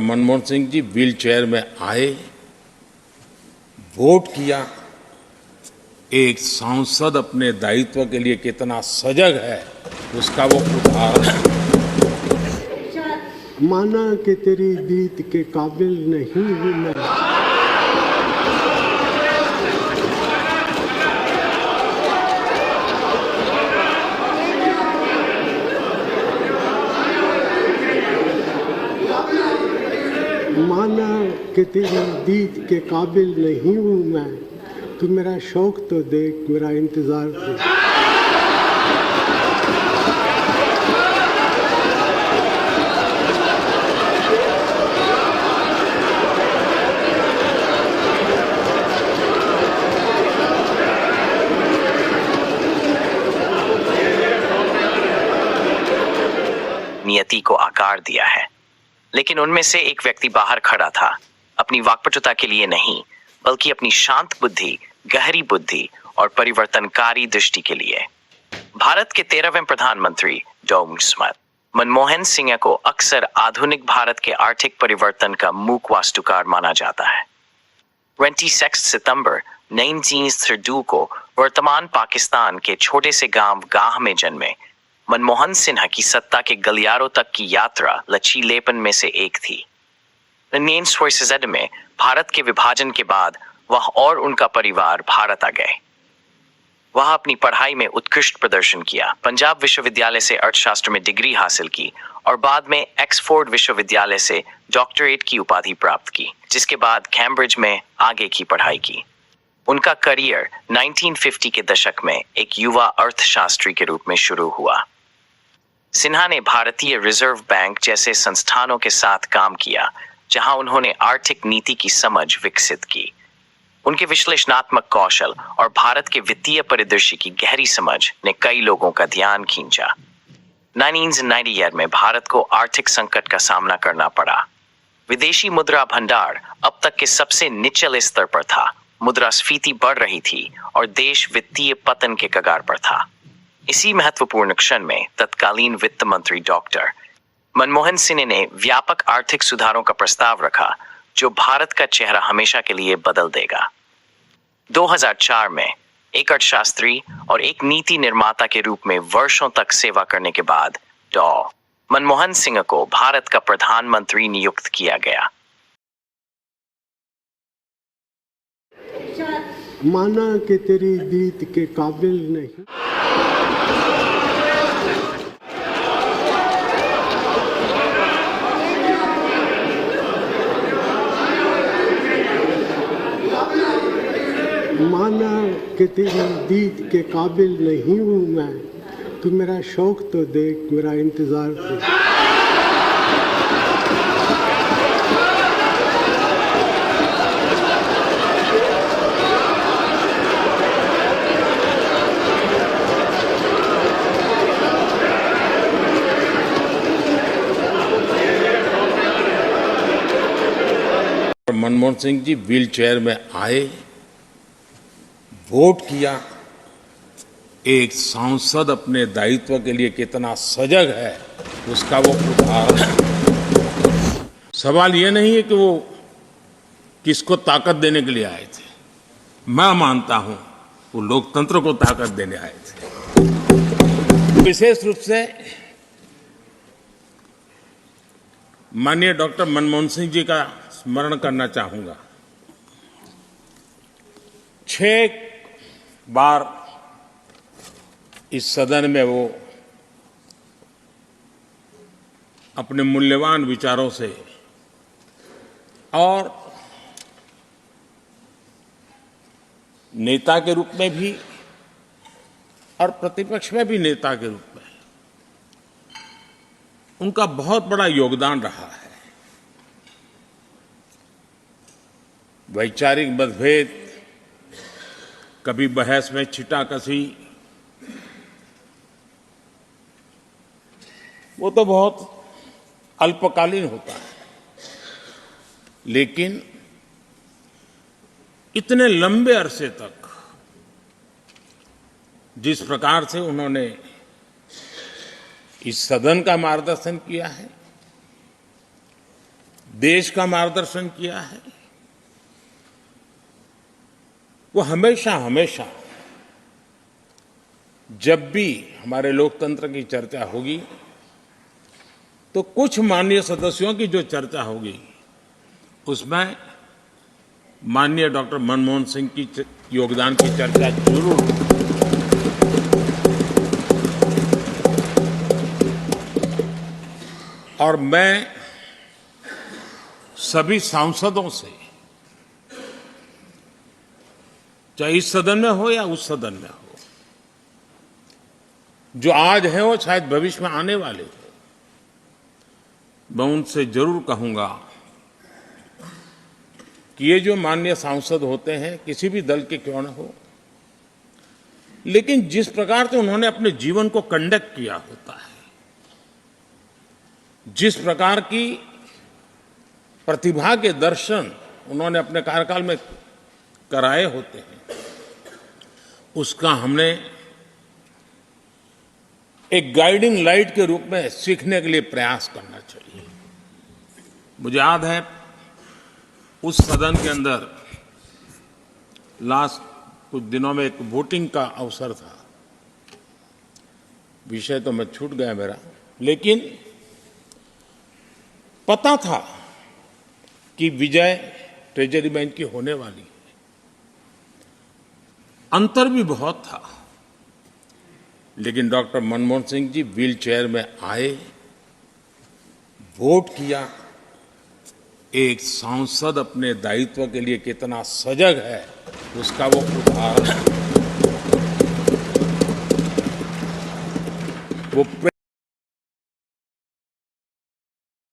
Manmohan Singh ji wheel chair में आए, vote किया। एक सांसद अपने दायित्व के लिए कितना सजग है, उसका वो उदाहरण है। माना कि तेरी दीद के काबिल नहीं हूं मैं। माना कि तेरी दीद के काबिल नहीं हूं मैं। तू मेरा शौक तो देख, मेरा इंतजार देख। नियति को आकार दिया है, लेकिन उनमें से एक व्यक्ति बाहर खड़ा था, अपनी वाक्पटुता के लिए नहीं, बल्कि अपनी शांत बुद्धि, गहरी बुद्धि और परिवर्तनकारी दृष्टि के लिए। भारत के 13वें प्रधानमंत्री डॉ. मनमोहन सिंह को अक्सर आधुनिक भारत के आर्थिक परिवर्तन का मूक वास्तुकार माना जाता है। 26 सितंबर 1932 को वर्तमान पाकिस्तान के छोटे से गांव गाह में जन्मे मनमोहन सिन्हा की सत्ता के गलियारों तक की यात्रा लचीलेपन में से एक थी। 1947 में भारत के विभाजन के बाद वह और उनका परिवार भारत आ गए। वह अपनी पढ़ाई में उत्कृष्ट प्रदर्शन किया, पंजाब विश्वविद्यालय से अर्थशास्त्र में डिग्री हासिल की और बाद में ऑक्सफोर्ड विश्वविद्यालय से डॉक्टरेट की उपाधि प्राप्त की, जिसके बाद कैम्ब्रिज में आगे की पढ़ाई की। उनका करियर 1950 के दशक में एक युवा अर्थशास्त्री के रूप में शुरू हुआ। सिन्हा ने भारतीय रिजर्व बैंक जैसे संस्थानों के साथ काम किया, जहां उन्होंने आर्थिक नीति की समझ विकसित की। उनके विश्लेषणात्मक कौशल और भारत के वित्तीय परिदृश्य की गहरी समझ ने कई लोगों का ध्यान खींचा। 1990 में भारत को आर्थिक संकट का सामना करना पड़ा। विदेशी मुद्रा भंडार अब तक के सबसे निचले स्तर पर था, मुद्रास्फीति बढ़ रही थी और देश वित्तीय पतन के कगार पर था। इसी महत्वपूर्ण क्षण में तत्कालीन वित्त मंत्री डॉक्टर मनमोहन सिंह ने व्यापक आर्थिक सुधारों का प्रस्ताव रखा, जो भारत का चेहरा हमेशा के लिए बदल देगा। 2004 में एक अर्थशास्त्री और एक नीति निर्माता के रूप में वर्षों तक सेवा करने के बाद डॉ. मनमोहन सिंह को भारत का प्रधानमंत्री नियुक्त किया गया। माना कि तेरी दीद के काबिल नहीं। माना कि तेरी दीद के काबिल नहीं हूं मैं। तू मेरा शौक तो देख, मेरा इंतजार देख। मनमोहन सिंह जी व्हील चेयर में आए, वोट किया। एक सांसद अपने दायित्व के लिए कितना सजग है, उसका वो उदाहरण है। सवाल ये नहीं है कि वो किसको ताकत देने के लिए आए थे। मैं मानता हूं वो लोकतंत्र को ताकत देने आए थे। विशेष रूप से माननीय डॉक्टर मनमोहन सिंह जी का स्मरण करना चाहूंगा। 6 बार इस सदन में वो अपने मूल्यवान विचारों से और नेता के रूप में भी और प्रतिपक्ष में भी नेता के रूप में उनका बहुत बड़ा योगदान रहा है। वैचारिक मतभेद, कभी बहस में छिटाकशी, वो तो बहुत अल्पकालीन होता है, लेकिन इतने लंबे अरसे तक जिस प्रकार से उन्होंने इस सदन का मार्गदर्शन किया है, देश का मार्गदर्शन किया है, वो हमेशा हमेशा जब भी हमारे लोकतंत्र की चर्चा होगी तो कुछ माननीय सदस्यों की जो चर्चा होगी उसमें माननीय डॉक्टर मनमोहन सिंह की योगदान की चर्चा जरूर होगी। और मैं सभी सांसदों से, चाहे इस सदन में हो या उस सदन में हो, जो आज है वो शायद भविष्य में आने वाले हो, मैं उनसे जरूर कहूंगा कि ये जो माननीय सांसद होते हैं किसी भी दल के क्यों न हो, लेकिन जिस प्रकार से उन्होंने अपने जीवन को कंडक्ट किया होता है, जिस प्रकार की प्रतिभा के दर्शन उन्होंने अपने कार्यकाल में कराए होते हैं, उसका हमने एक गाइडिंग लाइट के रूप में सीखने के लिए प्रयास करना चाहिए। मुझे याद है उस सदन के अंदर लास्ट कुछ दिनों में एक वोटिंग का अवसर था, विषय तो मैं छूट गया मेरा, लेकिन पता था कि विजय ट्रेजरी बैंक की होने वाली है। अंतर भी बहुत था, लेकिन doctor Manmohan Singh ji wheel chair में आए, वोट किया। एक सांसद अपने दायित्व के लिए कितना सजग है उसका वो उदाहरण, वो